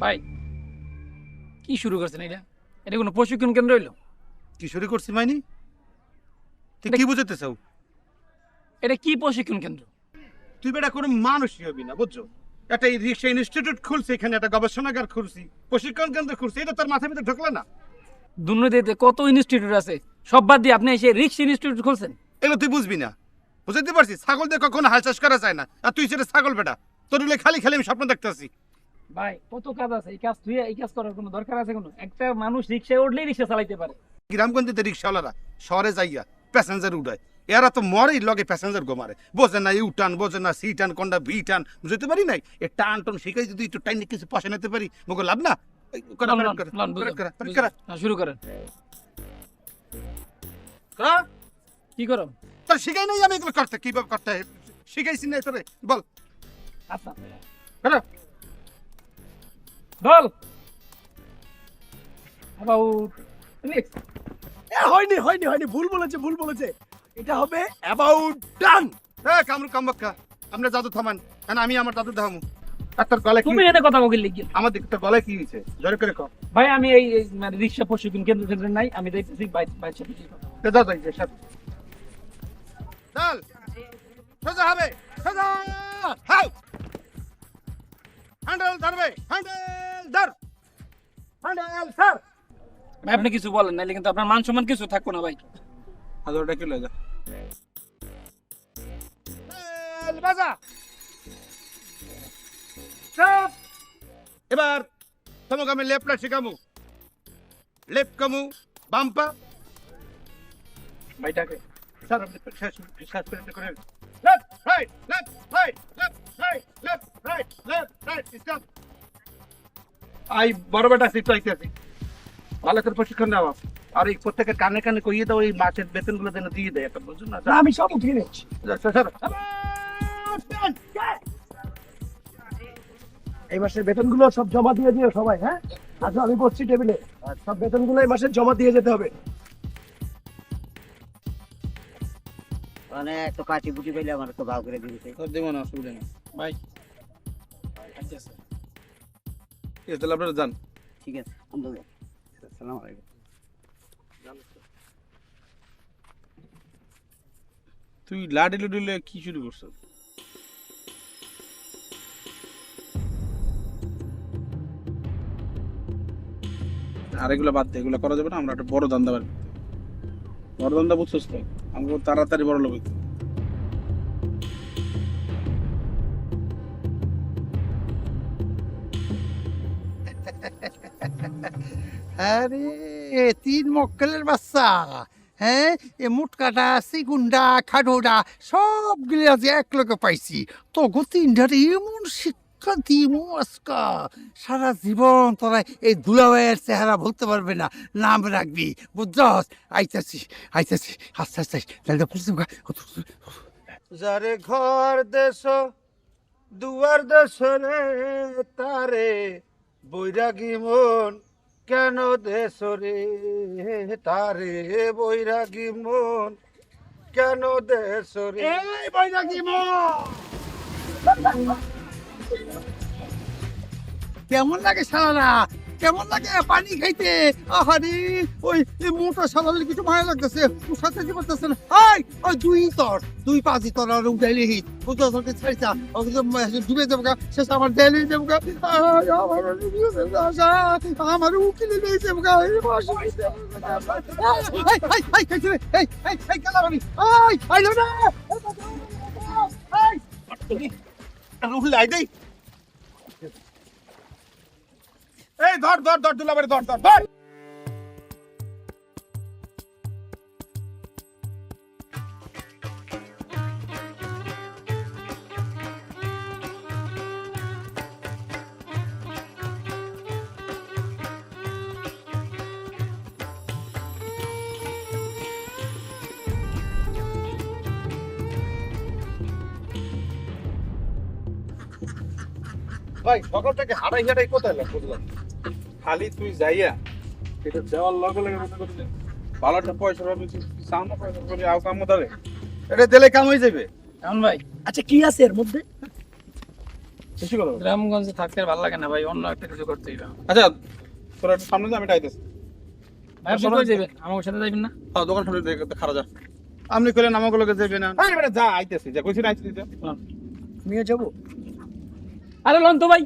ভাই কি শুরু করছেন এটা? এটা কোনো প্রশিক্ষণ কেন্দ্র হইলো? কি শুরু করছি মাইনি? তুই কি বুঝাতে চাও? এটা কি প্রশিক্ষণ কেন্দ্র? তুই বেটা কোনো মানুষই হবি না, বুঝছো? একটা রিক্সা ইনস্টিটিউট খুলছি, এখানে একটা গবেষণাগার খুলছি, প্রশিক্ষণ কেন্দ্র খুলছি, এটা তোর মাথার ভিতরে ঢুকলো না? দুর্নীতিতে কত ইনস্টিটিউট আছে, সব বাদ দিয়ে আপনি এসে রিক্স ইনস্টিটিউট খুলছেন। এগুলো তুই বুঝবি না, বুঝতে পারছিস? ছাগল দিয়ে কখনো হাল চাষ করা যায় না, আর তুই সেটা ছাগল বেটা। তোর হলে খালি খালি আমি স্বপ্ন দেখতেছি। ভাই কত কাজ আছে, এই কাজ তুই এই কাজ করার কোনো দরকার আছে? কোনো একটা মানুষ রিক্সায় উঠলেই রিক্সা চালাইতে পারে। গ্রামগঞ্জে রিক্সাওয়ালারা শহরে যাইয়া প্যাসেঞ্জার উঠায়, এরা তো মরেই লগে প্যাসেঞ্জার গোমারে, বোঝে না ইউ টান, বোঝে না সি টান, কোনটা ভি টান, বুঝতে পারি নাই। এ টান টান শিখাই যদি একটু টাইম কিছু পয়সা নিতে পারি, মুখে লাভ না? শুরু করেন। কি করো? তোর শিখাই নাই আমি এগুলো করতে, কিভাবে করতে হয় শিখাইছি না তোরে, বল। আচ্ছা করো। বল। About next. হয়নি হয়নি হয়নি, ভুল বলেছে। এটা হবে অ্যাবাউট ডান। হ্যাঁ কামরু কামবাক্কা, আমরা জাদু থামান, কারণ আমি আমার জাদু দেখামু। আর তোর গলায় কি? তুমি এটা কথা বলে লিখি। আমার দিকে তোর গলায় কি হয়েছে জোরে করে কর। ভাই আমি এই মানে রিক্সা প্রশিক্ষণ কেন্দ্র নাই, আমি দেখতেছি বাইর সাথে কি কথা। দাদা যাই সাথে চল, সোজা হবে, সোজা হাউ, হ্যান্ডেল ধরবে, হ্যান্ডেল ধর, হ্যান্ডেল স্যার। ভাই আপনি কিছু বলেন নাইলে কিন্তু আপনার মান সম্মান কিছু থাকবো না ভাই। হাজারটা কি লাগা বাজা স্টপ। এবার তোমাকে আমি লেফটটা শিখামু, লেফট কামু বাম্পা ভাইটাকে স্যার আপনি শেষ করে left right left right left right left right left right stop. I বড় বেটা সিট আইতেছি, ভালো করে প্রশিক্ষণ দেওয়া, আর এই প্রত্যেকের কানে কানে কইয়ে দাও, এই মাসের বেতনগুলো যেন দিয়ে দেয়, একটা বুঝুন না? আমি সব উঠিয়ে নিচ্ছি। এই মাসের বেতনগুলো সব জমা দিয়ে দিও সবাই, হ্যাঁ? আচ্ছা আমি বসছি টেবিলে, আর সব বেতনগুলো এই মাসে জমা দিয়ে যেতে হবে। মানে একটু কাটি বুটি পেলে আমার একটু ভাগ করে দিতে। দেবো না, অসুবিধা নেই ভাই আচ্ছা স্যার। তাহলে আপনারা যান। ঠিক আছে, আসসালামু আলাইকুম। তুই লাডি লুডিলে কি শুরু করছো? আর এগুলো বাদ দে, এগুলো করা যাবে না। আমরা একটা বড় ধান্দা বাড়ি, বড় ধান্দা বুঝছস তো, আমাকে তাড়াতাড়ি বড় লোক হইতে। আরে তিন মক্কেলের বাচ্চা, হ্যাঁ? এ মুটকাটা সিগুন্ডা খাডোডা সবগুলি আজ এক লোকে পাইছি। তগো তিনটারে এমন শিক্ষা দিমু আজকা, সারা জীবন তোরা এই দুলাভাইয়ের চেহারা ভুলতে পারবে না, নাম রাখবি, বুঝছস? আইতাছি আস্তে আস্তে তাহলে বুঝতে। যারে ঘর দেশ দুয়ার দেশ রে, তারে বৈরাগী মন কেন দেশ রে, তারে বৈরাগী মন কেন দেশ রে। এই বৈরাগী মন কেমন লাগে সারা, কেমন লাগে পানি খাইতে? আহারে ওই মোটা সালালে কিছু মায়া লাগতেছে, সাথে কি করতেছে না? ওই দুই পাঁচই তর আর উঠাইলে হিট বুঝতে তোকে ছাড়িতা ডুবে যাবো গা, শেষ আমার দেয়ালে যাবো গা, আমার উকিলে নিয়ে যাবো গা। এই ধর ধর ধর দুলাবাড়ি, ধর ধর ধর। ভাই সকাল থেকে হাঁটাই হাঁটাই কোথায় লাগ বুঝলাম? খালি তুই যাইয়া এটা দেওয়ার লগে লগে মনে করলে ভালো একটা পয়সা পাবি, সামনে পয়সা করে আও কাম ধরে এটা দিলে কাম হয়ে যাবে। এমন ভাই আচ্ছা কি আছে এর মধ্যে? বেশি কথা বলো। গ্রামগঞ্জে থাকতে আর ভালো লাগে না ভাই, অন্য একটা কিছু করতে হবে। আচ্ছা তোরা একটু সামনে যা, আমি টাইতেছি। ভাই আপনি কই যাবেন, আমার সাথে যাবেন না? হ্যাঁ দোকান সামনে দেখে খারাপ যা। আপনি কইলেন আমাকে লোকে যাবে না, আরে বেটা যা, আইতেছি, যা কইছি না আইতেছি যা। আমিও যাবো। আরে লন তো ভাই।